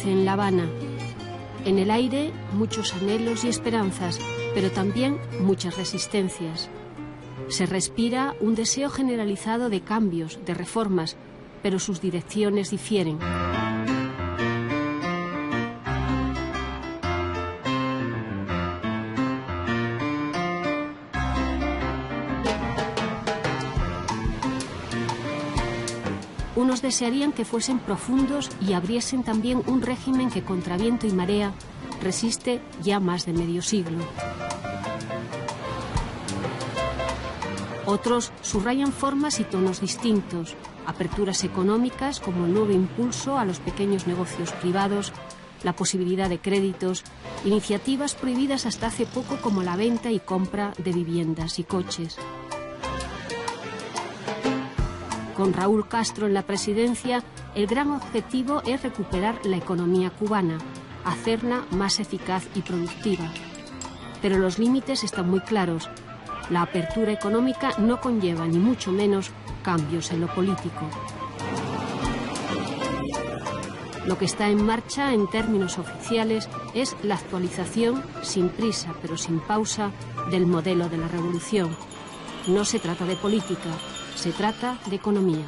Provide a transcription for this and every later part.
florece en La Habana. En el aire, muchos anhelos y esperanzas, pero también muchas resistencias. Se respira un deseo generalizado de cambios, de reformas, pero sus direcciones difieren. Unos desearían que fuesen profundos y abriesen también un régimen que contra viento y marea resiste ya más de medio siglo. Otros subrayan formas y tonos distintos, aperturas económicas como el nuevo impulso a los pequeños negocios privados, la posibilidad de créditos, iniciativas prohibidas hasta hace poco como la venta y compra de viviendas y coches. Con Raúl Castro en la presidencia, el gran objetivo es recuperar la economía cubana, hacerla más eficaz y productiva. Pero los límites están muy claros. La apertura económica no conlleva ni mucho menos cambios en lo político. Lo que está en marcha en términos oficiales es la actualización, sin prisa pero sin pausa, del modelo de la revolución. No se trata de política, se trata de economía.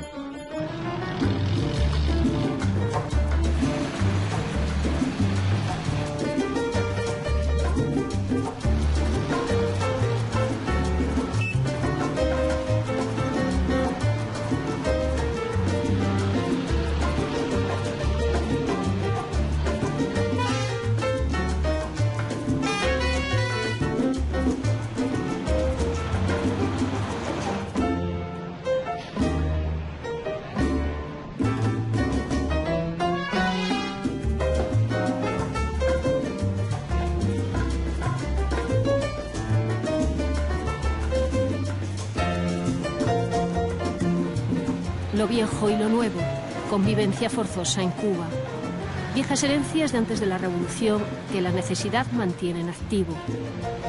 Lo viejo y lo nuevo, convivencia forzosa en Cuba. Viejas herencias de antes de la revolución que la necesidad mantiene en activo.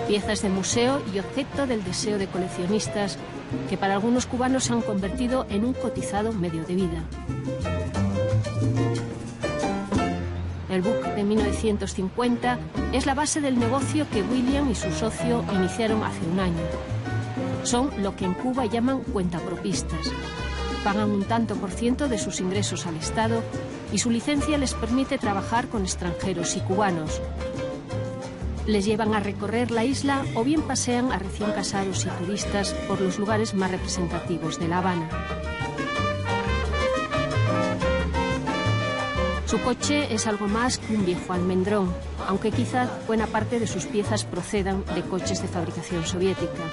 Piezas de museo y objeto del deseo de coleccionistas que para algunos cubanos se han convertido en un cotizado medio de vida. El Buc de 1950 es la base del negocio que William y su socio iniciaron hace un año. Son lo que en Cuba llaman cuentapropistas. Pagan un tanto por ciento de sus ingresos al Estado y su licencia les permite trabajar con extranjeros y cubanos. Les llevan a recorrer la isla o bien pasean a recién casados y turistas por los lugares más representativos de La Habana. Su coche es algo más que un viejo almendrón, aunque quizá buena parte de sus piezas procedan de coches de fabricación soviética.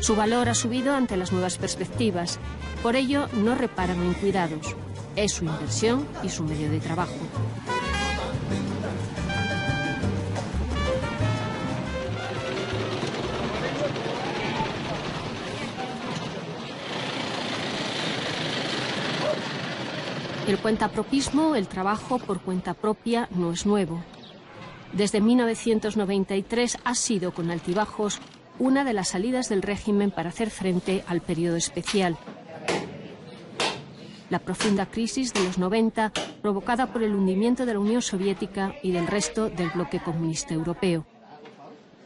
Su valor ha subido ante las nuevas perspectivas, por ello no reparan en cuidados. Es su inversión y su medio de trabajo. El cuentapropismo, el trabajo por cuenta propia, no es nuevo. Desde 1993 ha sido, con altibajos, una de las salidas del régimen para hacer frente al periodo especial. La profunda crisis de los 90, provocada por el hundimiento de la Unión Soviética y del resto del bloque comunista europeo.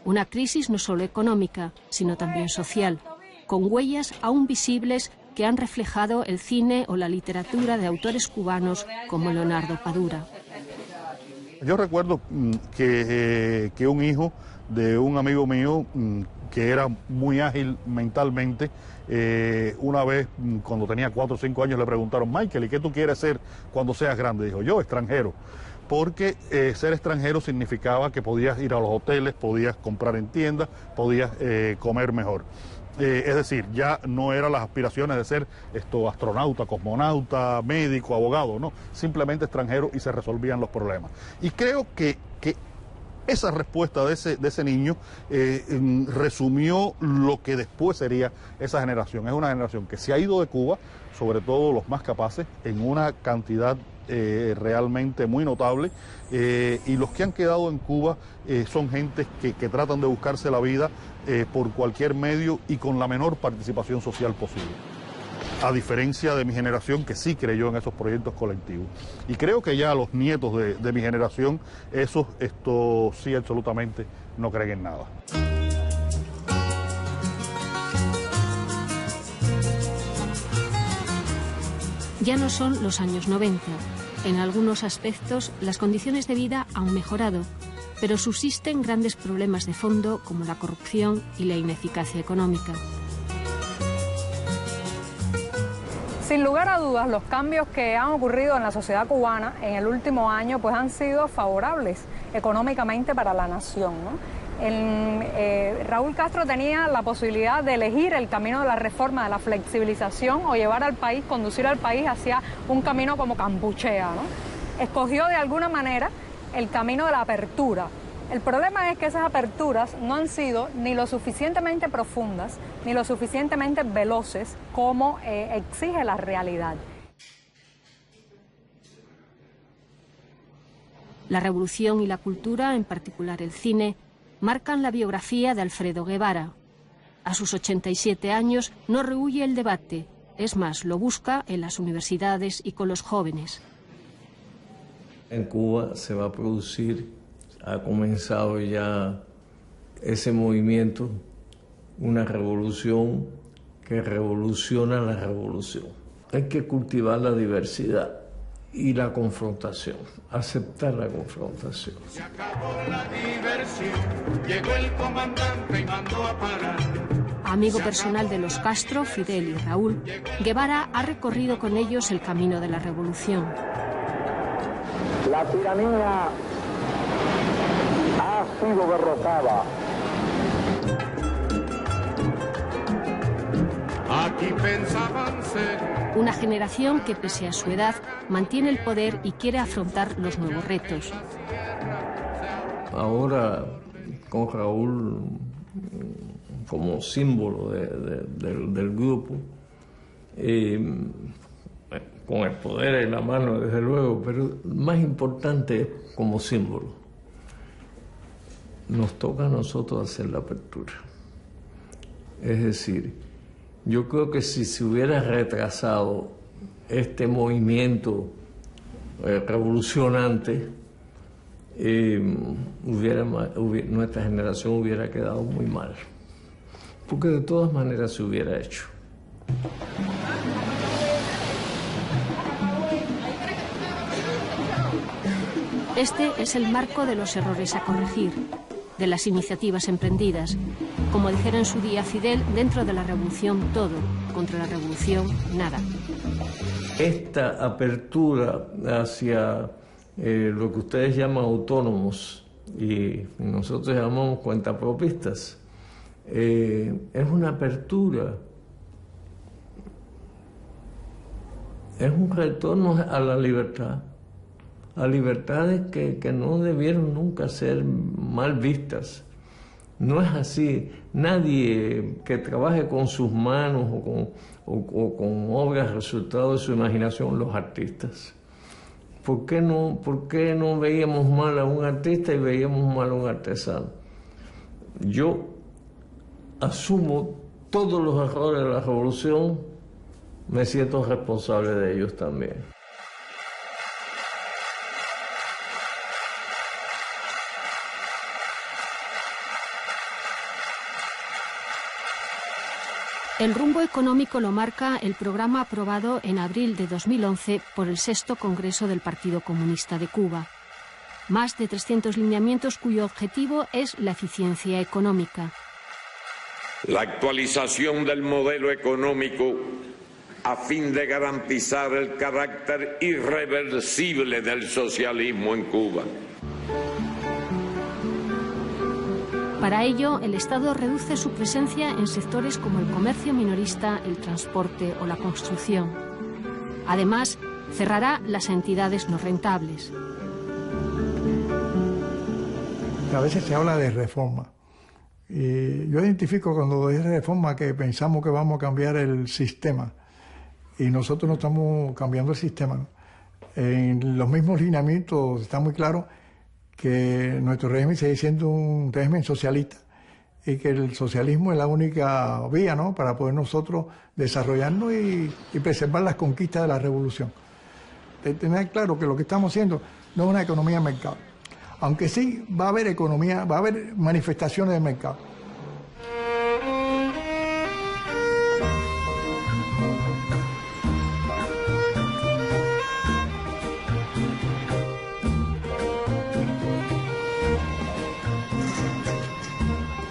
Una crisis no solo económica, sino también social, con huellas aún visibles que han reflejado el cine o la literatura de autores cubanos como Leonardo Padura. Yo recuerdo que un hijo de un amigo mío que era muy ágil mentalmente, una vez cuando tenía 4 o 5 años le preguntaron: Michael, ¿y qué tú quieres ser cuando seas grande? Dijo: yo, extranjero. Porque ser extranjero significaba que podías ir a los hoteles, podías comprar en tiendas, podías comer mejor. Es decir, ya no eran las aspiraciones de ser astronauta, cosmonauta, médico, abogado, no, simplemente extranjero, y se resolvían los problemas. Y creo que esa respuesta de ese niño resumió lo que después sería esa generación. Es una generación que se ha ido de Cuba, sobre todo los más capaces, en una cantidad realmente muy notable, y los que han quedado en Cuba son gente que tratan de buscarse la vida por cualquier medio y con la menor participación social posible. a diferencia de mi generación que sí creyó en esos proyectos colectivos. Y creo que ya los nietos de mi generación, esto sí absolutamente no creen en nada. Ya no son los años 90. En algunos aspectos, las condiciones de vida han mejorado, pero subsisten grandes problemas de fondo como la corrupción y la ineficacia económica. Sin lugar a dudas, los cambios que han ocurrido en la sociedad cubana en el último año pues han sido favorables económicamente para la nación, ¿no? Raúl Castro tenía la posibilidad de elegir el camino de la reforma, de la flexibilización o llevar al país, conducir al país hacia un camino como Campuchea, ¿no? Escogió de alguna manera el camino de la apertura. El problema es que esas aperturas no han sido ni lo suficientemente profundas ni lo suficientemente veloces como exige la realidad. La revolución y la cultura, en particular el cine, marcan la biografía de Alfredo Guevara. A sus 87 años no rehúye el debate, es más, lo busca en las universidades y con los jóvenes. En Cuba se va a producir, ha comenzado ya ese movimiento, una revolución que revoluciona la revolución. Hay que cultivar la diversidad y la confrontación, aceptar la confrontación. Se acabó la diversión, llegó el comandante y mandó a parar. Amigo personal de los Castro, Fidel y Raúl, Guevara ha recorrido con ellos el camino de la revolución. La tiranía ha sido derrotada. Aquí pensaban ser Una generación que, pese a su edad, mantiene el poder y quiere afrontar los nuevos retos. Ahora, con Raúl como símbolo del grupo, con el poder en la mano, desde luego, pero más importante es como símbolo. Nos toca a nosotros hacer la apertura. Es decir, yo creo que si se hubiera retrasado este movimiento revolucionante, nuestra generación hubiera quedado muy mal, porque de todas maneras se hubiera hecho. Este es el marco de los errores a corregir, de las iniciativas emprendidas. Como dijera en su día Fidel, dentro de la revolución todo, contra la revolución nada. Esta apertura hacia lo que ustedes llaman autónomos y nosotros llamamos cuentapropistas, es una apertura, es un retorno a la libertad, a libertades que no debieron nunca ser mal vistas. No es así. Nadie que trabaje con sus manos o con obras resultado de su imaginación, los artistas. ¿Por qué no veíamos mal a un artista y veíamos mal a un artesano? Yo asumo todos los errores de la revolución, me siento responsable de ellos también. El rumbo económico lo marca el programa aprobado en abril de 2011 por el 6º Congreso del Partido Comunista de Cuba. Más de 300 lineamientos cuyo objetivo es la eficiencia económica. La actualización del modelo económico a fin de garantizar el carácter irreversible del socialismo en Cuba. Para ello, el Estado reduce su presencia en sectores como el comercio minorista, el transporte o la construcción. Además, cerrará las entidades no rentables. A veces se habla de reforma. Y yo identifico cuando es reforma que pensamos que vamos a cambiar el sistema. Y nosotros no estamos cambiando el sistema, ¿no? En los mismos lineamientos está muy claro que nuestro régimen sigue siendo un régimen socialista y que el socialismo es la única vía, ¿no?, para poder nosotros desarrollarnos y preservar las conquistas de la revolución. Tener claro que lo que estamos haciendo no es una economía de mercado, aunque sí va a haber economía, va a haber manifestaciones de mercado.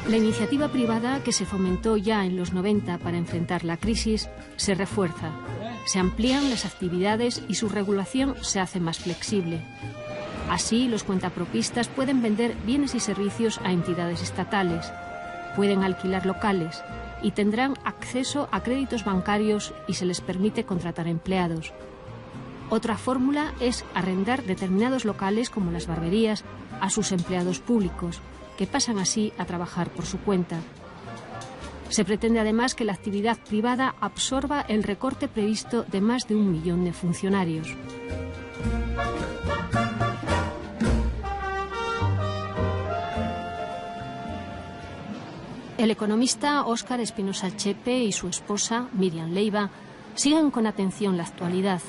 La iniciativa privada, que se fomentó ya en los 90 para enfrentar la crisis, se refuerza. Se amplían las actividades y su regulación se hace más flexible. Así, los cuentapropistas pueden vender bienes y servicios a entidades estatales, pueden alquilar locales y tendrán acceso a créditos bancarios y se les permite contratar empleados. Otra fórmula es arrendar determinados locales, como las barberías, a sus empleados públicos, que pasan así a trabajar por su cuenta. Se pretende además que la actividad privada absorba el recorte previsto de más de 1 millón de funcionarios. El economista Óscar Espinosa Chepe y su esposa, Miriam Leiva, siguen con atención la actualidad.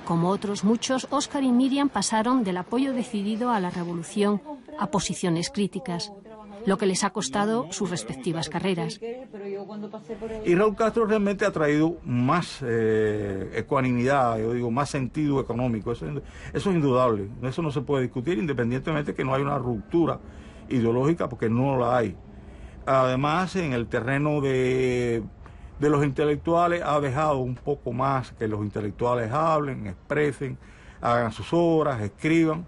Como otros muchos, Óscar y Miriam pasaron del apoyo decidido a la revolución a posiciones críticas, lo que les ha costado sus respectivas carreras. Y Raúl Castro realmente ha traído más ecuanimidad, yo digo, más sentido económico. Eso es indudable, eso no se puede discutir, independientemente de que no hay una ruptura ideológica, porque no la hay. Además, en el terreno de los intelectuales ha dejado un poco más que los intelectuales hablen, expresen, hagan sus obras, escriban.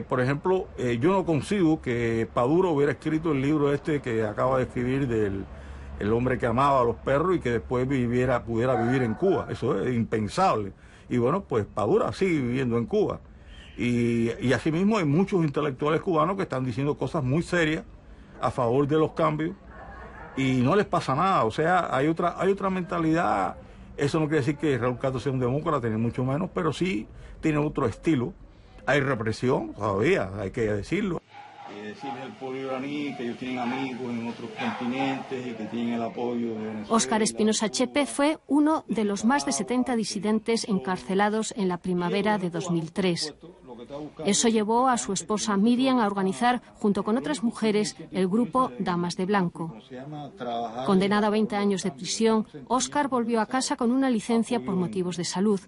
Por ejemplo, yo no consigo que Padura hubiera escrito el libro este que acaba de escribir del el hombre que amaba a los perros y que después pudiera vivir en Cuba. Eso es impensable. Y bueno, pues Padura sigue viviendo en Cuba. Y asimismo hay muchos intelectuales cubanos que están diciendo cosas muy serias a favor de los cambios y no les pasa nada. O sea, hay otra mentalidad. Eso no quiere decir que Raúl Castro sea un demócrata, ni mucho menos, pero sí tiene otro estilo. Hay represión todavía, hay que decirlo. Y decirle al pueblo iraní que ellos tienen amigos en otros continentes y que tienen el apoyo de Venezuela. Óscar Espinosa Chepe fue uno de los más de 70 disidentes encarcelados en la primavera de 2003. Eso llevó a su esposa Miriam a organizar, junto con otras mujeres, el grupo Damas de Blanco. Condenado a 20 años de prisión, Óscar volvió a casa con una licencia por motivos de salud,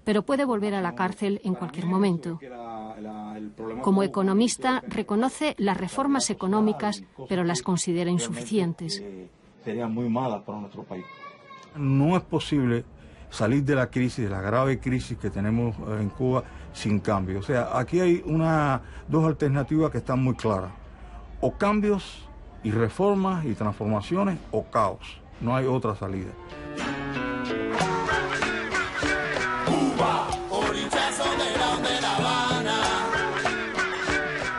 pero puede volver a la cárcel en cualquier momento. Como economista, reconoce las reformas económicas, pero las considera insuficientes. Serían muy malas para nuestro país. No es posible salir de la crisis, de la grave crisis que tenemos en Cuba, sin cambio. O sea, aquí hay dos alternativas que están muy claras. O cambios y reformas y transformaciones o caos. No hay otra salida.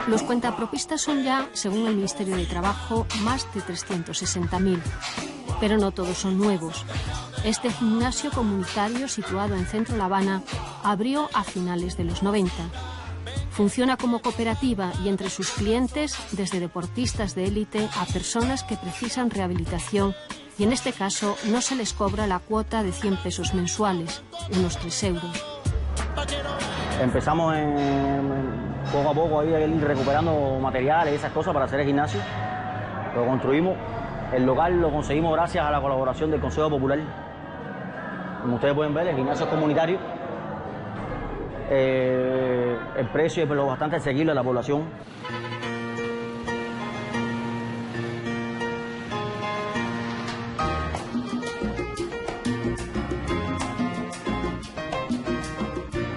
Los cuentapropistas son ya, según el Ministerio de Trabajo, más de 360.000. Pero no todos son nuevos. Este gimnasio comunitario, situado en Centro La Habana, abrió a finales de los 90. Funciona como cooperativa y entre sus clientes, desde deportistas de élite a personas que precisan rehabilitación, y en este caso no se les cobra la cuota de 100 pesos mensuales, unos 3 euros. Empezamos poco a poco ahí recuperando materiales y esas cosas para hacer el gimnasio. Lo construimos. El local lo conseguimos gracias a la colaboración del Consejo Popular. Como ustedes pueden ver, el gimnasio es comunitario. El precio es bastante asequible a la población.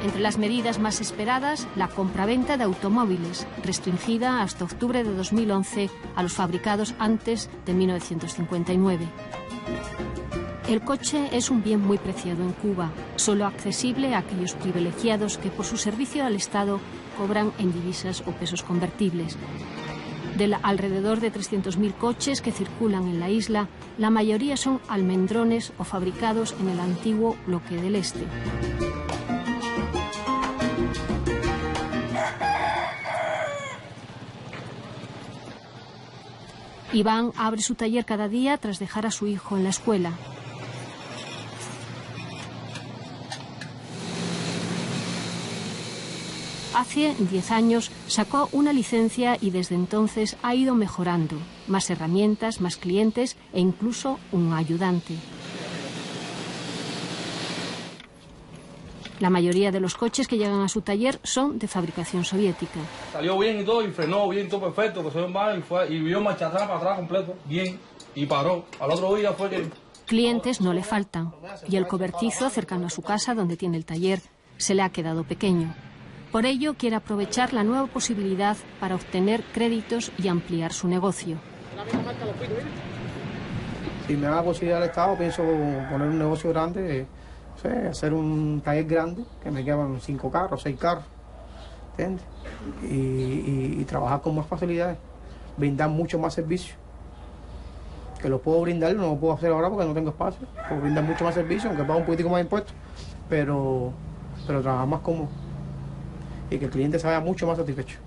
Entre las medidas más esperadas, la compraventa de automóviles, restringida hasta octubre de 2011 a los fabricados antes de 1959. El coche es un bien muy preciado en Cuba, solo accesible a aquellos privilegiados que por su servicio al Estado cobran en divisas o pesos convertibles. De alrededor de 300.000 coches que circulan en la isla, la mayoría son almendrones o fabricados en el antiguo bloque del Este. Iván abre su taller cada día tras dejar a su hijo en la escuela. Hace 10 años sacó una licencia y desde entonces ha ido mejorando. Más herramientas, más clientes e incluso un ayudante. La mayoría de los coches que llegan a su taller son de fabricación soviética. Salió bien y todo, y frenó bien, todo perfecto, que se ve mal, y vio marcha atrás para atrás completo, bien, y paró. Al otro día fue que... Clientes no le faltan, y el cobertizo cercano a su casa, donde tiene el taller, se le ha quedado pequeño. Por ello, quiere aprovechar la nueva posibilidad para obtener créditos y ampliar su negocio. Si me da la posibilidad del Estado, pienso poner un negocio grande, hacer un taller grande, que me quedan 5 carros, 6 carros, ¿entiendes? Y trabajar con más facilidades, brindar mucho más servicio. Que lo puedo brindar, no lo puedo hacer ahora porque no tengo espacio. Puedo brindar mucho más servicio, aunque pago un poquitico más de impuestos, pero trabajar más cómodo y que el cliente se vaya mucho más satisfecho.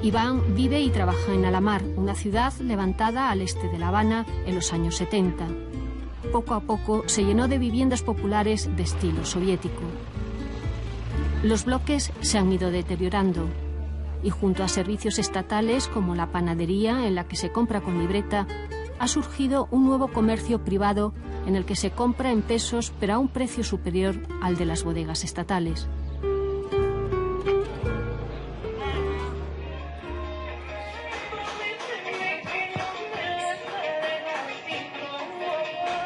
Iván vive y trabaja en Alamar, una ciudad levantada al este de La Habana en los años 70. Poco a poco se llenó de viviendas populares de estilo soviético. Los bloques se han ido deteriorando y junto a servicios estatales como la panadería, en la que se compra con libreta, ha surgido un nuevo comercio privado en el que se compra en pesos pero a un precio superior al de las bodegas estatales.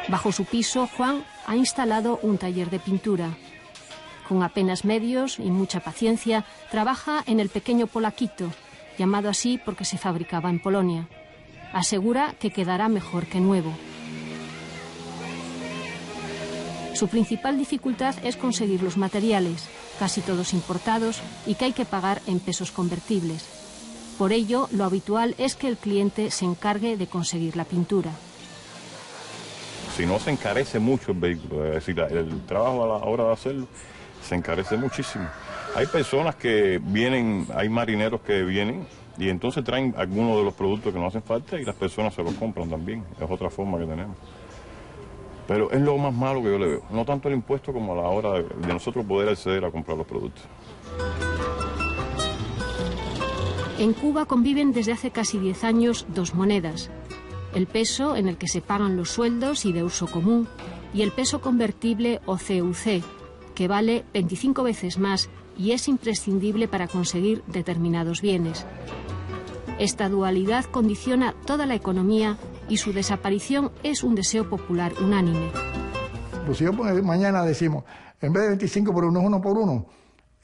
Bajo su piso, Juan ha instalado un taller de pintura. Con apenas medios y mucha paciencia, trabaja en el pequeño Polaquito, llamado así porque se fabricaba en Polonia. Asegura que quedará mejor que nuevo. Su principal dificultad es conseguir los materiales, casi todos importados y que hay que pagar en pesos convertibles. Por ello, lo habitual es que el cliente se encargue de conseguir la pintura. Si no, se encarece mucho el vehículo, es decir, el trabajo a la hora de hacerlo se encarece muchísimo. Hay personas que vienen, hay marineros que vienen y entonces traen algunos de los productos que no hacen falta y las personas se los compran también. Es otra forma que tenemos. Pero es lo más malo que yo le veo. No tanto el impuesto como a la hora de nosotros poder acceder a comprar los productos. En Cuba conviven desde hace casi 10 años dos monedas. El peso, en el que se pagan los sueldos y de uso común, y el peso convertible o CUC, que vale 25 veces más y es imprescindible para conseguir determinados bienes. Esta dualidad condiciona toda la economía y su desaparición es un deseo popular unánime. Pues si mañana decimos, en vez de 25 por 1 es 1 por 1,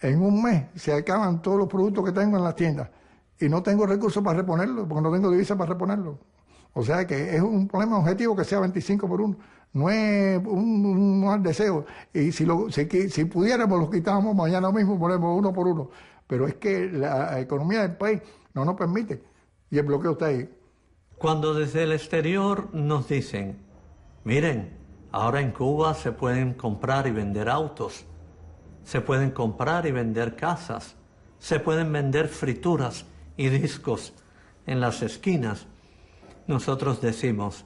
en un mes se acaban todos los productos que tengo en las tiendas y no tengo recursos para reponerlo, porque no tengo divisa para reponerlo. O sea que es un problema objetivo que sea 25 por 1. No es un mal deseo. Y si pudiéramos, lo quitábamos mañana mismo, ponemos 1 por 1. Pero es que la economía del país no nos permite. Y el bloqueo está ahí. Cuando desde el exterior nos dicen, miren, ahora en Cuba se pueden comprar y vender autos, se pueden comprar y vender casas, se pueden vender frituras y discos en las esquinas. Nosotros decimos,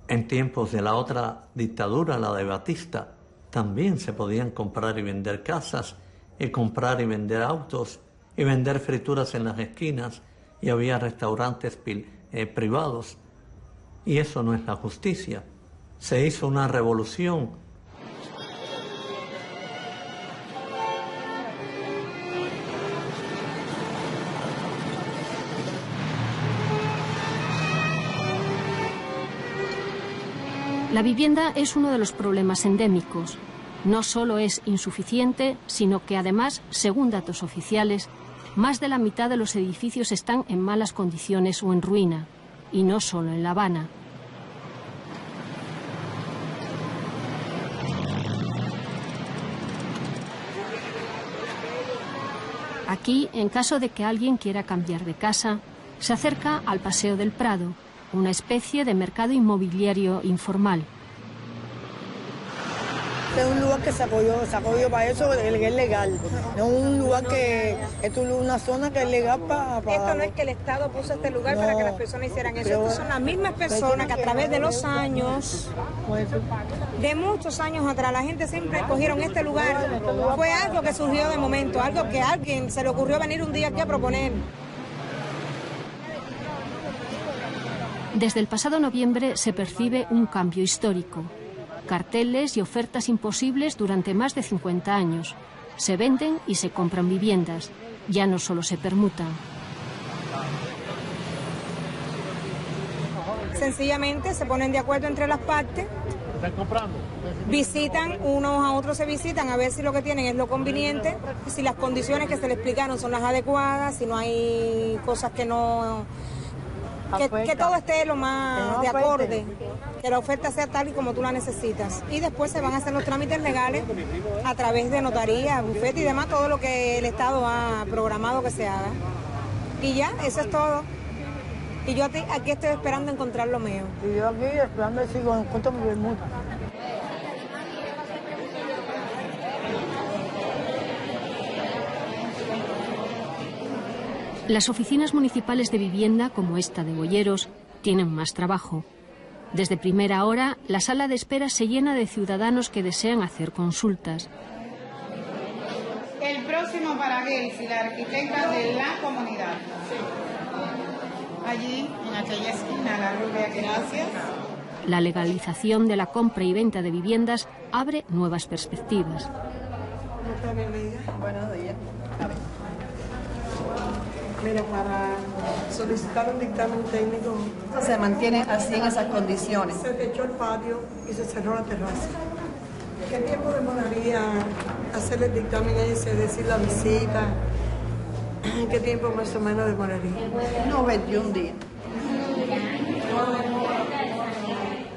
en tiempos de la otra dictadura, la de Batista, también se podían comprar y vender casas, y comprar y vender autos, y vender frituras en las esquinas, y había restaurantes privados. Y eso no es la justicia. Se hizo una revolución. La vivienda es uno de los problemas endémicos. No solo es insuficiente, sino que además, según datos oficiales, más de la mitad de los edificios están en malas condiciones o en ruina, y no solo en La Habana. Aquí, en caso de que alguien quiera cambiar de casa, Se acerca al Paseo del Prado, una especie de mercado inmobiliario informal. Es un lugar que se acogió para eso, es legal. No es un lugar que, esto es una zona que es legal para... Esto no es que el Estado puso este lugar para que las personas hicieran eso. Estas son las mismas personas que a través de los años, de muchos años atrás, la gente siempre cogieron este lugar. Fue algo que surgió de momento, algo que a alguien se le ocurrió venir un día aquí a proponer. Desde el pasado noviembre se percibe un cambio histórico. Carteles y ofertas imposibles durante más de 50 años. Se venden y se compran viviendas. Ya no solo se permutan. Sencillamente se ponen de acuerdo entre las partes. Visitan, unos a otros se visitan a ver si lo que tienen es lo conveniente, si las condiciones que se les explicaron son las adecuadas, si no hay cosas que no... Que todo esté lo más de acorde, que la oferta sea tal y como tú la necesitas. Y después se van a hacer los trámites legales a través de notaría, bufete y demás, todo lo que el Estado ha programado que se haga. Y ya, eso es todo. Y yo aquí estoy esperando encontrar lo mío. Y yo aquí esperando si encuentro mi permuta. Las oficinas municipales de vivienda, como esta de Boyeros, tienen más trabajo. Desde primera hora, la sala de espera se llena de ciudadanos que desean hacer consultas. El próximo Baraguel y la arquitecta de la comunidad. Allí, en aquella esquina, la rubia, gracias. La legalización de la compra y venta de viviendas abre nuevas perspectivas. Buenos días. Mira, para solicitar un dictamen técnico... Se mantiene así en esas condiciones. Se techó el patio y se cerró la terraza. ¿Qué tiempo demoraría hacer el dictamen ese, decir la visita? ¿Qué tiempo más o menos demoraría? No, 21 días.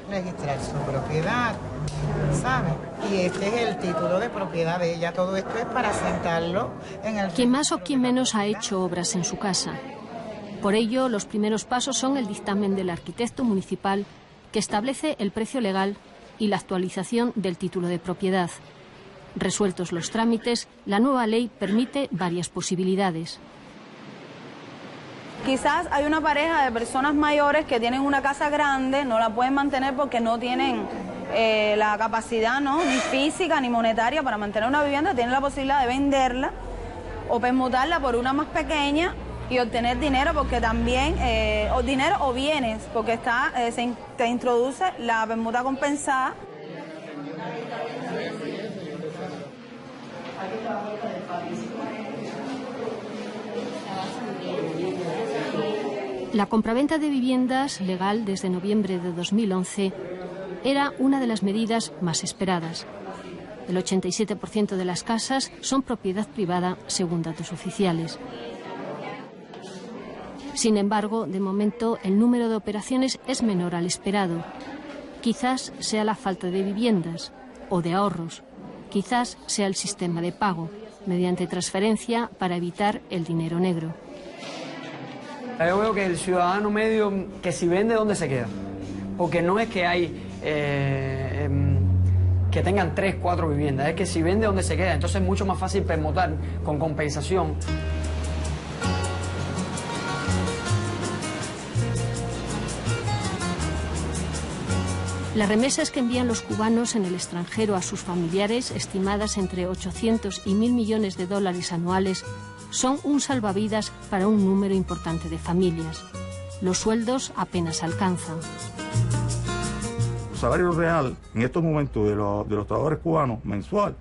Registrar su propiedad, ¿sabe? Y este es el título de propiedad de ella. Todo esto es para sentarlo en el... Quien más o quien menos ha hecho obras en su casa. Por ello, los primeros pasos son el dictamen del arquitecto municipal que establece el precio legal y la actualización del título de propiedad. Resueltos los trámites, la nueva ley permite varias posibilidades. Quizás hay una pareja de personas mayores que tienen una casa grande, no la pueden mantener porque no tienen la capacidad, ¿no?, ni física ni monetaria para mantener una vivienda, tienen la posibilidad de venderla o permutarla por una más pequeña y obtener dinero, porque también, o dinero o bienes, porque se introduce la permuta compensada. La compraventa de viviendas, legal desde noviembre de 2011, era una de las medidas más esperadas. El 87% de las casas son propiedad privada, según datos oficiales. Sin embargo, de momento, el número de operaciones es menor al esperado. Quizás sea la falta de viviendas o de ahorros. Quizás sea el sistema de pago, mediante transferencia para evitar el dinero negro. Yo veo que el ciudadano medio, que si vende, ¿dónde se queda? Porque no es que hay que tengan 3, 4 viviendas, es que si vende, ¿dónde se queda? Entonces es mucho más fácil permutar con compensación. Las remesas que envían los cubanos en el extranjero a sus familiares, estimadas entre 800 y 1.000 millones de dólares anuales, son un salvavidas para un número importante de familias. Los sueldos apenas alcanzan. El salario real en estos momentos de los trabajadores cubanos mensual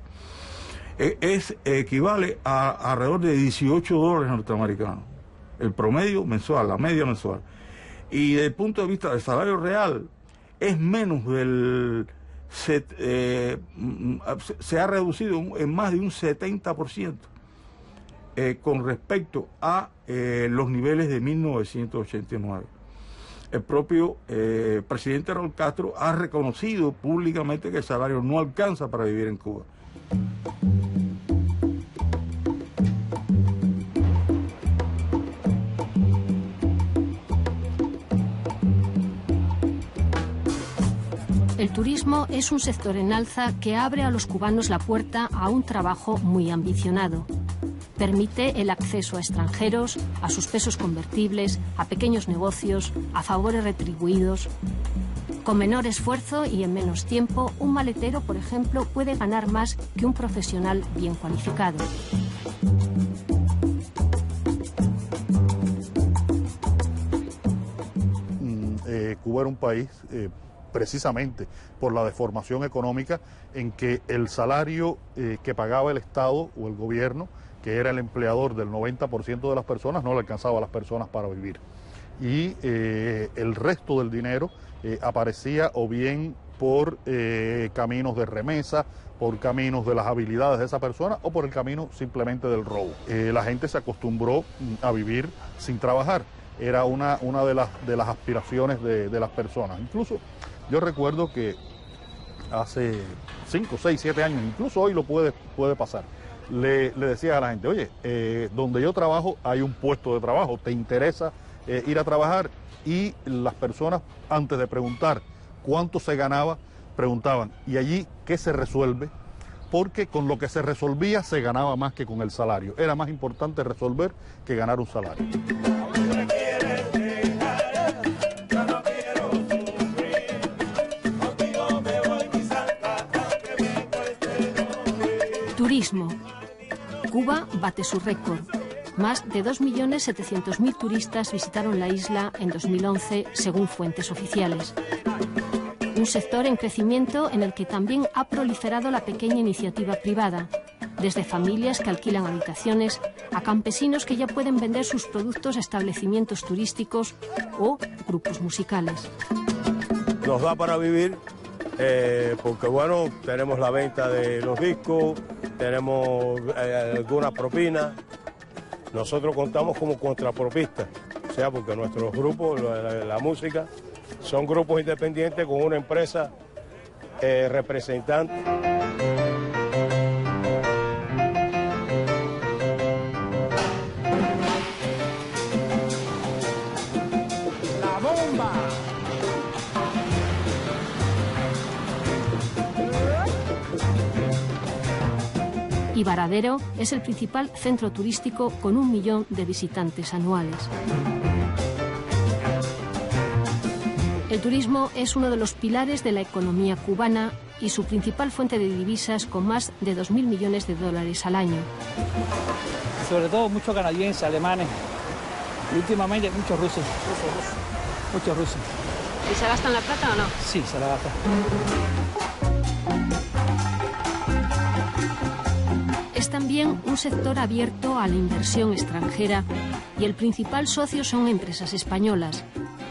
equivale a alrededor de $18 norteamericanos. El promedio mensual, la media mensual. Y desde el punto de vista del salario real, es menos del... se ha reducido en más de un 70%. Con respecto a los niveles de 1989. El propio presidente Raúl Castro ha reconocido públicamente que el salario no alcanza para vivir en Cuba. El turismo es un sector en alza que abre a los cubanos la puerta a un trabajo muy ambicionado. Permite el acceso a extranjeros, a sus pesos convertibles, a pequeños negocios, a favores retribuidos. Con menor esfuerzo y en menos tiempo, un maletero, por ejemplo, puede ganar más que un profesional bien cualificado. Cuba era un país, precisamente por la deformación económica, en que el salario que pagaba el Estado o el gobierno, que era el empleador del 90% de las personas, no le alcanzaba a las personas para vivir. Y el resto del dinero aparecía o bien por caminos de remesa, por caminos de las habilidades de esa persona o por el camino simplemente del robo. La gente se acostumbró a vivir sin trabajar. Era una de las aspiraciones de las personas. Incluso yo recuerdo que hace 5, 6, 7 años, incluso hoy lo puede pasar, le decía a la gente, oye, donde yo trabajo hay un puesto de trabajo, ¿te interesa ir a trabajar? Y las personas, antes de preguntar cuánto se ganaba, preguntaban, ¿y allí qué se resuelve? Porque con lo que se resolvía se ganaba más que con el salario. Era más importante resolver que ganar un salario. Turismo. Cuba bate su récord. Más de 2.700.000 turistas visitaron la isla en 2011, según fuentes oficiales. Un sector en crecimiento en el que también ha proliferado la pequeña iniciativa privada, desde familias que alquilan habitaciones a campesinos que ya pueden vender sus productos a establecimientos turísticos o grupos musicales. Nos da para vivir porque, bueno, tenemos la venta de los discos, tenemos algunas propinas. Nosotros contamos como contrapropistas, o sea, porque nuestros grupos, la música, son grupos independientes con una empresa representante. La bomba. Y Varadero es el principal centro turístico con 1 millón de visitantes anuales. El turismo es uno de los pilares de la economía cubana y su principal fuente de divisas, con más de 2.000 millones de dólares al año. Sobre todo muchos canadienses, alemanes y últimamente muchos rusos. Muchos rusos. ¿Y se gastan la plata o no? Sí, se la gastan. Es también un sector abierto a la inversión extranjera y el principal socio son empresas españolas,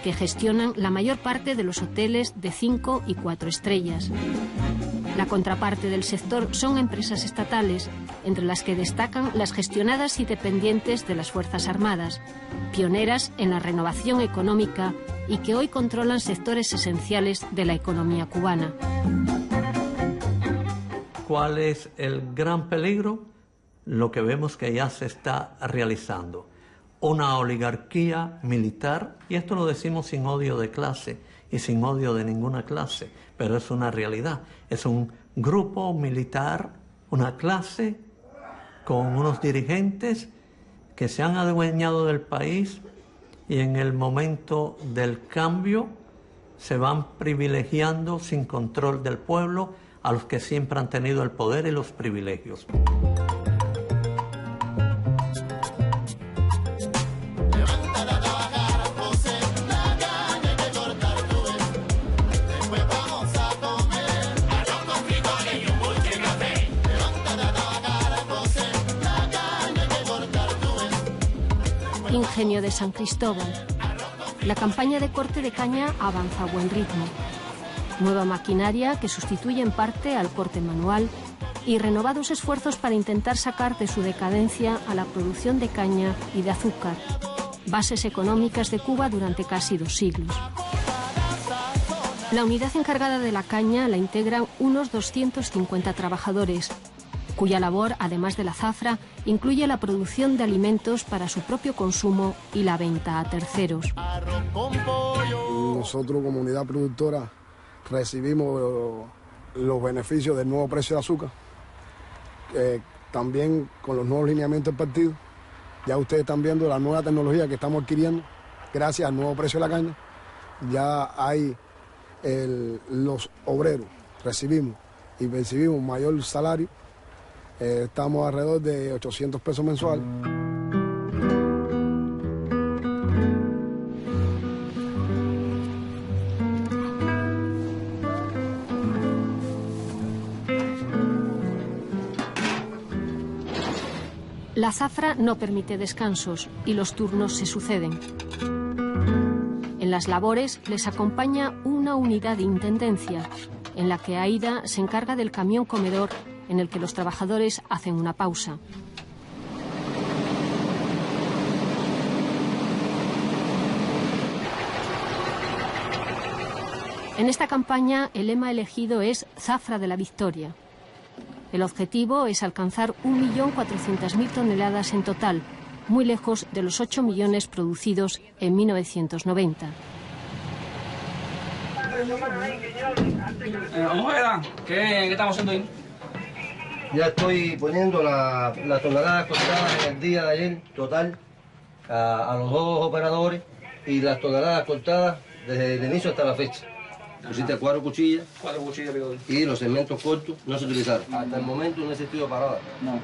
que gestionan la mayor parte de los hoteles de 5 y 4 estrellas. La contraparte del sector son empresas estatales, entre las que destacan las gestionadas y dependientes de las Fuerzas Armadas, pioneras en la renovación económica y que hoy controlan sectores esenciales de la economía cubana. ¿Cuál es el gran peligro? Lo que vemos que ya se está realizando. Una oligarquía militar, y esto lo decimos sin odio de clase y sin odio de ninguna clase, pero es una realidad. Es un grupo militar, una clase con unos dirigentes que se han adueñado del país y en el momento del cambio se van privilegiando sin control del pueblo a los que siempre han tenido el poder y los privilegios. Ingenio de San Cristóbal. La campaña de corte de caña avanza a buen ritmo. Nueva maquinaria que sustituye en parte al corte manual y renovados esfuerzos para intentar sacar de su decadencia a la producción de caña y de azúcar, bases económicas de Cuba durante casi 2 siglos. La unidad encargada de la caña la integran unos 250 trabajadores, cuya labor, además de la zafra, incluye la producción de alimentos para su propio consumo y la venta a terceros. Nosotros, como unidad productora, recibimos los beneficios del nuevo precio de azúcar, también con los nuevos lineamientos del partido. Ya ustedes están viendo la nueva tecnología que estamos adquiriendo gracias al nuevo precio de la caña. Ya hay los obreros, recibimos y percibimos mayor salario. Estamos alrededor de 800 pesos mensuales. La zafra no permite descansos y los turnos se suceden. En las labores les acompaña una unidad de intendencia, en la que Aida se encarga del camión comedor en el que los trabajadores hacen una pausa. En esta campaña el lema elegido es Zafra de la Victoria. El objetivo es alcanzar 1.400.000 toneladas en total, muy lejos de los 8 millones producidos en 1990. Ojeda, ¿qué estamos haciendo ahí? Ya estoy poniendo las toneladas cortadas en el día de ayer, total, a los dos operadores, y las toneladas cortadas desde el inicio hasta la fecha. Pusiste 4 cuchillas. 4 cuchillas, picador. Y los segmentos cortos no se utilizaron. Hasta el momento no ha existido parada. No.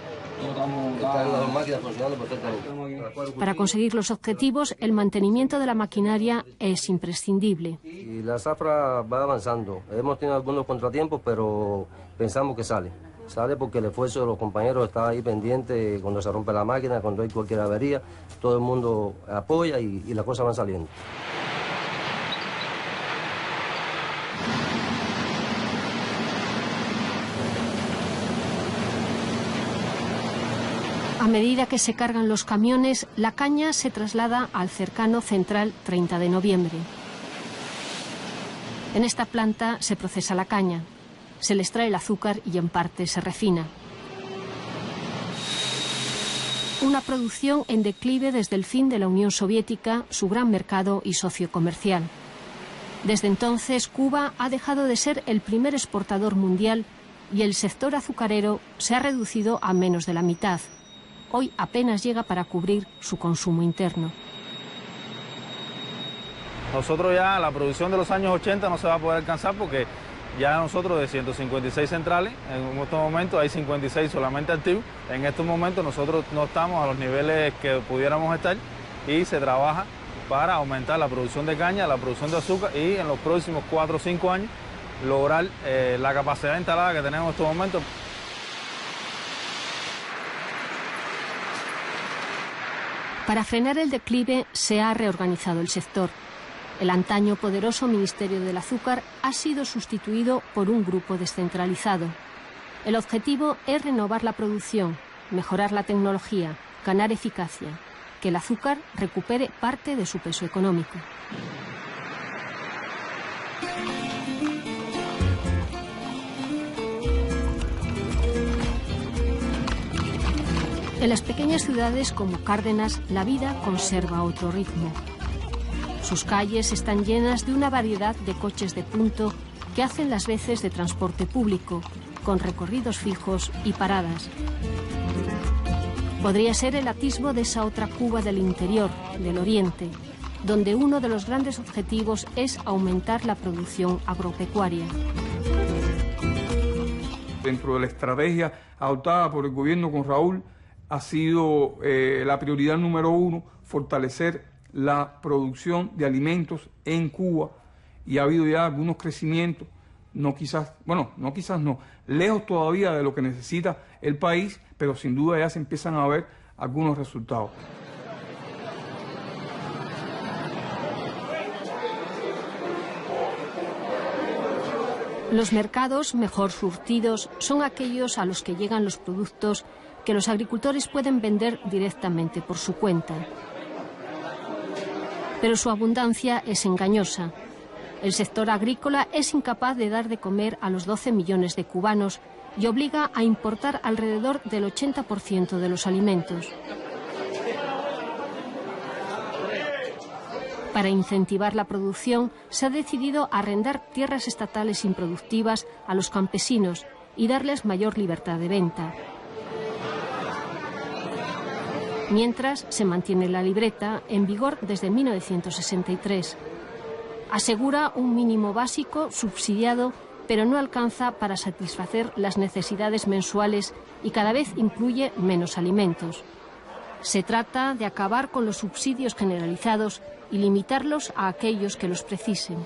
Están las dos máquinas funcionando perfectamente. Para conseguir los objetivos, el mantenimiento de la maquinaria es imprescindible. Y la zafra va avanzando. Hemos tenido algunos contratiempos, pero pensamos que sale. Sale porque el esfuerzo de los compañeros está ahí pendiente cuando se rompe la máquina, cuando hay cualquier avería. Todo el mundo apoya y las cosas van saliendo. A medida que se cargan los camiones, la caña se traslada al cercano Central 30 de noviembre. En esta planta se procesa la caña, se le extrae el azúcar y en parte se refina. Una producción en declive desde el fin de la Unión Soviética, su gran mercado y socio comercial. Desde entonces, Cuba ha dejado de ser el primer exportador mundial y el sector azucarero se ha reducido a menos de la mitad. Hoy apenas llega para cubrir su consumo interno. Nosotros ya la producción de los años 80 no se va a poder alcanzar porque ya nosotros de 156 centrales, en estos momentos hay 56 solamente activos. En estos momentos nosotros no estamos a los niveles que pudiéramos estar y se trabaja para aumentar la producción de caña, la producción de azúcar y en los próximos 4 o 5 años lograr la capacidad instalada que tenemos en estos momentos. Para frenar el declive se ha reorganizado el sector. El antaño poderoso Ministerio del Azúcar ha sido sustituido por un grupo descentralizado. El objetivo es renovar la producción, mejorar la tecnología, ganar eficacia, que el azúcar recupere parte de su peso económico. En las pequeñas ciudades como Cárdenas, la vida conserva otro ritmo. Sus calles están llenas de una variedad de coches de punto que hacen las veces de transporte público, con recorridos fijos y paradas. Podría ser el atisbo de esa otra Cuba del interior, del oriente, donde uno de los grandes objetivos es aumentar la producción agropecuaria. Dentro de la estrategia adoptada por el gobierno con Raúl, ha sido la prioridad número 1 fortalecer la producción de alimentos en Cuba y ha habido ya algunos crecimientos, lejos todavía de lo que necesita el país, pero sin duda ya se empiezan a ver algunos resultados. Los mercados mejor surtidos son aquellos a los que llegan los productos que los agricultores pueden vender directamente por su cuenta. Pero su abundancia es engañosa. El sector agrícola es incapaz de dar de comer a los 12 millones de cubanos y obliga a importar alrededor del 80% de los alimentos. Para incentivar la producción, se ha decidido arrendar tierras estatales improductivas a los campesinos y darles mayor libertad de venta. Mientras, se mantiene la libreta, en vigor desde 1963. Asegura un mínimo básico subsidiado, pero no alcanza para satisfacer las necesidades mensuales y cada vez incluye menos alimentos. Se trata de acabar con los subsidios generalizados y limitarlos a aquellos que los precisen.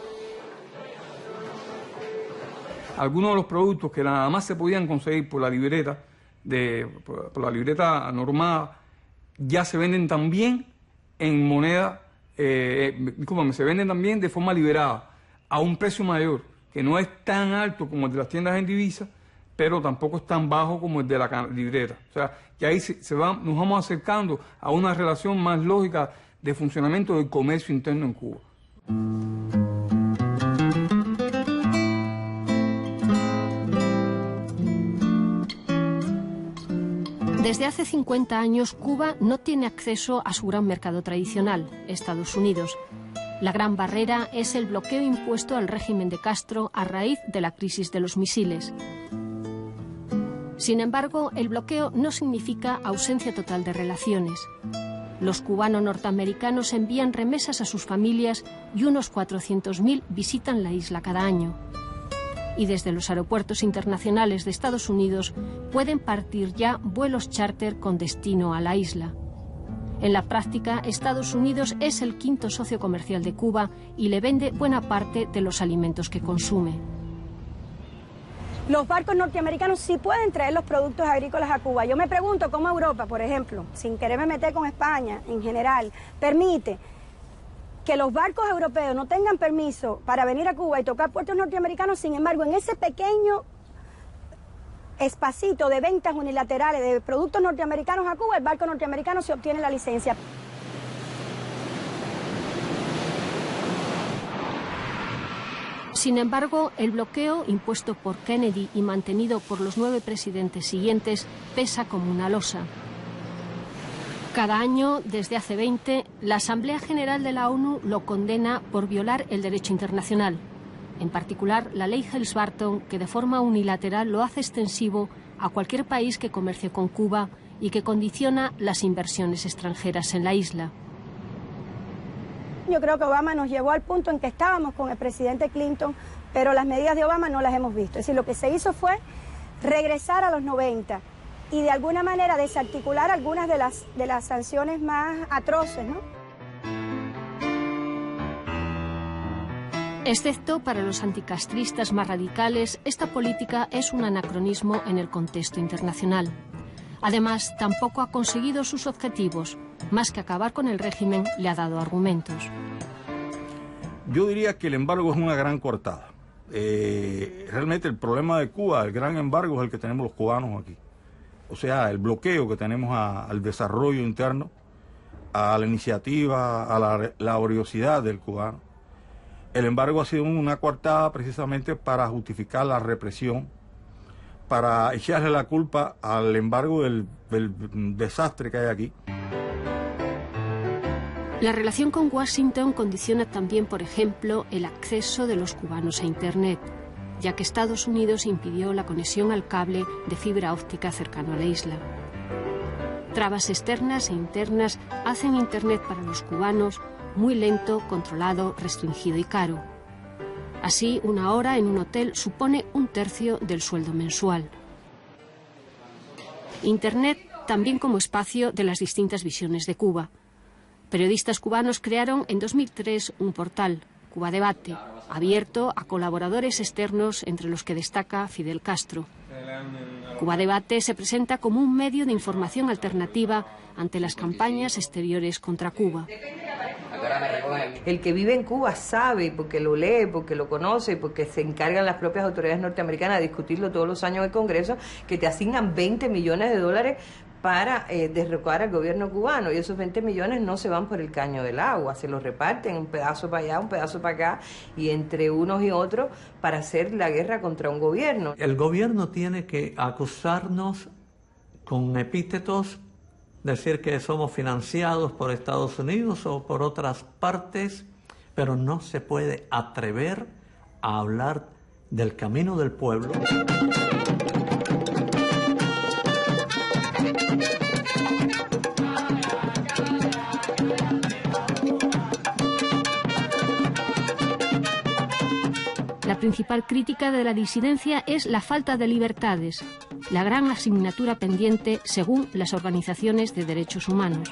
Algunos de los productos que nada más se podían conseguir por la libreta, por la libreta normada, ya se venden también en moneda, se venden también de forma liberada, a un precio mayor, que no es tan alto como el de las tiendas en divisa, pero tampoco es tan bajo como el de la libreta. O sea, que ahí nos vamos acercando a una relación más lógica de funcionamiento del comercio interno en Cuba. Desde hace 50 años, Cuba no tiene acceso a su gran mercado tradicional, Estados Unidos. La gran barrera es el bloqueo impuesto al régimen de Castro a raíz de la crisis de los misiles. Sin embargo, el bloqueo no significa ausencia total de relaciones. Los cubanos norteamericanos envían remesas a sus familias y unos 400.000 visitan la isla cada año. Y desde los aeropuertos internacionales de Estados Unidos pueden partir ya vuelos charter con destino a la isla. En la práctica, Estados Unidos es el quinto socio comercial de Cuba y le vende buena parte de los alimentos que consume. Los barcos norteamericanos sí pueden traer los productos agrícolas a Cuba. Yo me pregunto cómo Europa, por ejemplo, sin quererme meter con España en general, permite que los barcos europeos no tengan permiso para venir a Cuba y tocar puertos norteamericanos. Sin embargo, en ese pequeño espacito de ventas unilaterales de productos norteamericanos a Cuba, el barco norteamericano se obtiene la licencia. Sin embargo, el bloqueo impuesto por Kennedy y mantenido por los 9 presidentes siguientes pesa como una losa. Cada año, desde hace 20, la Asamblea General de la ONU lo condena por violar el derecho internacional, en particular la ley Helms-Burton, que de forma unilateral lo hace extensivo a cualquier país que comercie con Cuba y que condiciona las inversiones extranjeras en la isla. Yo creo que Obama nos llevó al punto en que estábamos con el presidente Clinton, pero las medidas de Obama no las hemos visto. Es decir, lo que se hizo fue regresar a los 90 y de alguna manera desarticular algunas de las sanciones más atroces, ¿no? Excepto para los anticastristas más radicales, esta política es un anacronismo en el contexto internacional. Además, tampoco ha conseguido sus objetivos. Más que acabar con el régimen, le ha dado argumentos. Yo diría que el embargo es una gran coartada. Realmente el problema de Cuba, el gran embargo, es el que tenemos los cubanos aquí. O sea, el bloqueo que tenemos al desarrollo interno, a la iniciativa, a la laboriosidad del cubano. El embargo ha sido una coartada precisamente para justificar la represión, para echarle la culpa al embargo del desastre que hay aquí. La relación con Washington condiciona también, por ejemplo, el acceso de los cubanos a Internet, ya que Estados Unidos impidió la conexión al cable de fibra óptica cercano a la isla. Trabas externas e internas hacen Internet para los cubanos muy lento, controlado, restringido y caro. Así, una hora en un hotel supone 1/3 del sueldo mensual. Internet también como espacio de las distintas visiones de Cuba. Periodistas cubanos crearon en 2003 un portal, Cuba Debate, abierto a colaboradores externos, entre los que destaca Fidel Castro. Cuba Debate se presenta como un medio de información alternativa ante las campañas exteriores contra Cuba. El que vive en Cuba sabe, porque lo lee, porque lo conoce, porque se encargan las propias autoridades norteamericanas de discutirlo todos los años en el Congreso, que te asignan $20 millones para derrocar al gobierno cubano, y esos 20 millones no se van por el caño del agua, se los reparten un pedazo para allá, un pedazo para acá, y entre unos y otros para hacer la guerra contra un gobierno. El gobierno tiene que acusarnos con epítetos, decir que somos financiados por Estados Unidos o por otras partes, pero no se puede atrever a hablar del camino del pueblo. La principal crítica de la disidencia es la falta de libertades, la gran asignatura pendiente según las organizaciones de derechos humanos.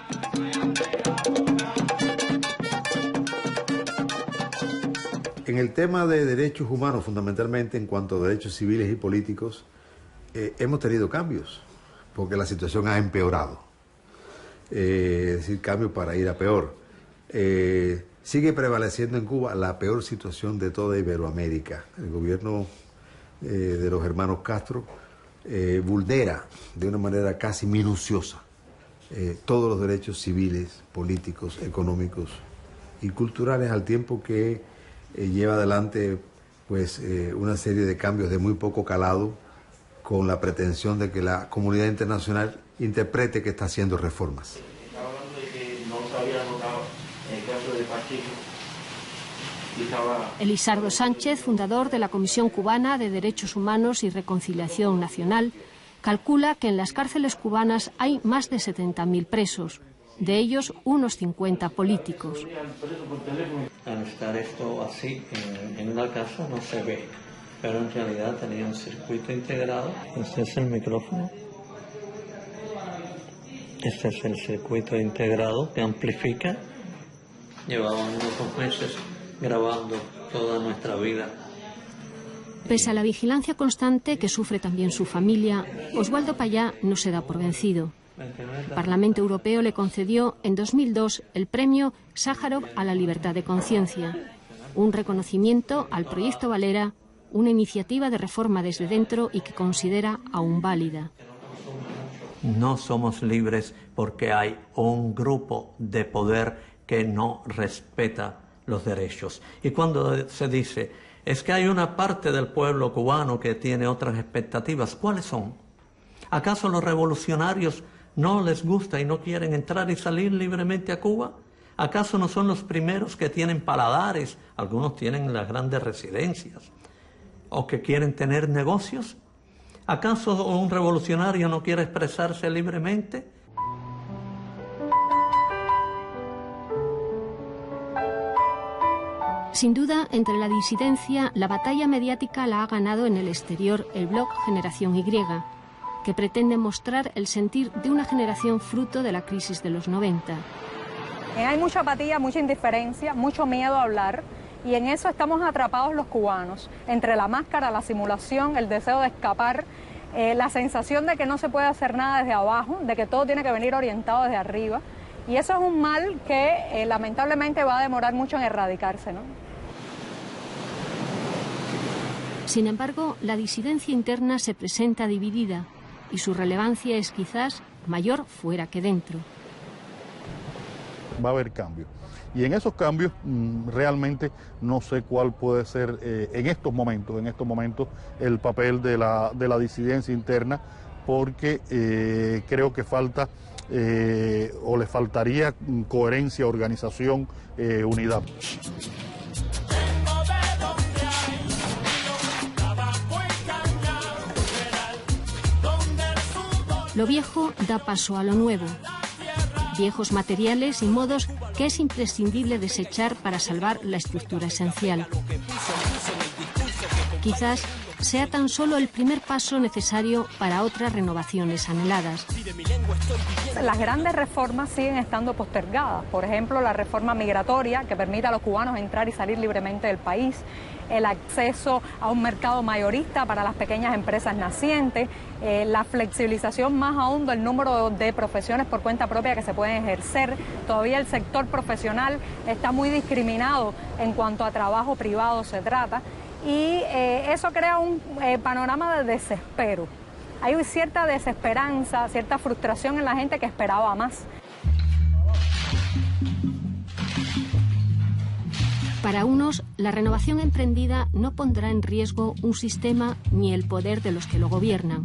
En el tema de derechos humanos, fundamentalmente en cuanto a derechos civiles y políticos, hemos tenido cambios, porque la situación ha empeorado. Es decir, cambios para ir a peor. Sigue prevaleciendo en Cuba la peor situación de toda Iberoamérica. El gobierno de los hermanos Castro vulnera de una manera casi minuciosa todos los derechos civiles, políticos, económicos y culturales, al tiempo que lleva adelante pues, una serie de cambios de muy poco calado, con la pretensión de que la comunidad internacional interprete que está haciendo reformas. Estaba hablando de que no se había notado en el caso de Pacheco. Elisardo Sánchez, fundador de la Comisión Cubana de Derechos Humanos y Reconciliación Nacional, calcula que en las cárceles cubanas hay más de 70.000 presos, de ellos unos 50 políticos. Al estar esto así en una casa no se ve, pero en realidad tenía un circuito integrado. Este es el micrófono. Este es el circuito integrado que amplifica. Llevábamos unos meses grabando toda nuestra vida. Pese a la vigilancia constante que sufre también su familia, Oswaldo Payá no se da por vencido. El Parlamento Europeo le concedió en 2002 el premio Sájarov a la libertad de conciencia, un reconocimiento al proyecto Valera, una iniciativa de reforma desde dentro y que considera aún válida. No somos libres porque hay un grupo de poder que no respeta los derechos. Y cuando se dice, es que hay una parte del pueblo cubano que tiene otras expectativas, ¿cuáles son? ¿Acaso los revolucionarios no les gusta y no quieren entrar y salir libremente a Cuba? ¿Acaso no son los primeros que tienen paladares? Algunos tienen las grandes residencias. ¿O que quieren tener negocios? ¿Acaso un revolucionario no quiere expresarse libremente? Sin duda, entre la disidencia, la batalla mediática la ha ganado en el exterior el blog Generación Y, que pretende mostrar el sentir de una generación fruto de la crisis de los 90. Hay mucha apatía, mucha indiferencia, mucho miedo a hablar, y en eso estamos atrapados los cubanos, entre la máscara, la simulación, el deseo de escapar, la sensación de que no se puede hacer nada desde abajo, de que todo tiene que venir orientado desde arriba, y eso es un mal que lamentablemente va a demorar mucho en erradicarse, ¿no? Sin embargo, la disidencia interna se presenta dividida y su relevancia es quizás mayor fuera que dentro. Va a haber cambios. Y en esos cambios realmente no sé cuál puede ser en estos momentos el papel de la disidencia interna, porque creo que falta o le faltaría coherencia, organización, unidad. Lo viejo da paso a lo nuevo. Viejos materiales y modos que es imprescindible desechar para salvar la estructura esencial. Quizás sea tan solo el primer paso necesario para otras renovaciones anheladas. Las grandes reformas siguen estando postergadas. Por ejemplo, la reforma migratoria que permita a los cubanos entrar y salir libremente del país, el acceso a un mercado mayorista para las pequeñas empresas nacientes, la flexibilización más aún del número de profesiones por cuenta propia que se pueden ejercer. Todavía el sector profesional está muy discriminado en cuanto a trabajo privado se trata, y eso crea un panorama de desespero. Hay cierta desesperanza, cierta frustración en la gente que esperaba más. Para unos, la renovación emprendida no pondrá en riesgo un sistema ni el poder de los que lo gobiernan.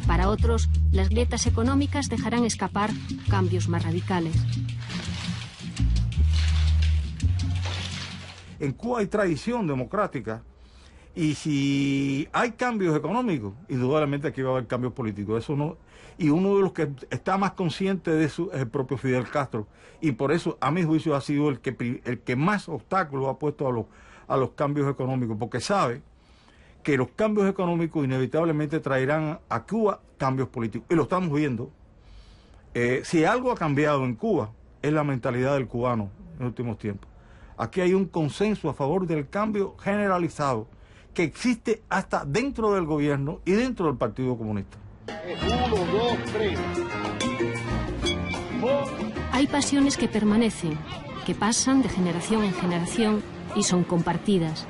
Para otros, las grietas económicas dejarán escapar cambios más radicales. En Cuba hay tradición democrática y si hay cambios económicos, indudablemente aquí va a haber cambios políticos. Eso no, y uno de los que está más consciente de eso es el propio Fidel Castro. Y por eso, a mi juicio, ha sido el que más obstáculos ha puesto a los cambios económicos, porque sabe que los cambios económicos inevitablemente traerán a Cuba cambios políticos. Y lo estamos viendo. Si algo ha cambiado en Cuba, es la mentalidad del cubano en los últimos tiempos. Aquí hay un consenso a favor del cambio generalizado que existe hasta dentro del gobierno y dentro del Partido Comunista. 1, 2, 3. Hay pasiones que permanecen, que pasan de generación en generación y son compartidas.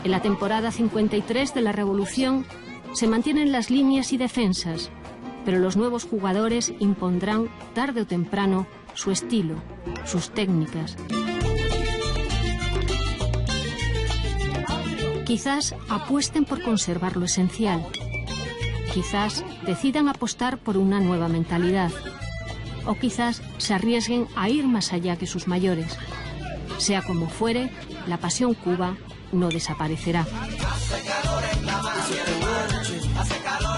En la temporada 53 de la Revolución se mantienen las líneas y defensas, pero los nuevos jugadores impondrán tarde o temprano su estilo, sus técnicas. Quizás apuesten por conservar lo esencial. Quizás decidan apostar por una nueva mentalidad. O quizás se arriesguen a ir más allá que sus mayores. Sea como fuere, la pasión Cuba no desaparecerá. Hace calor en La Habana, hace calor.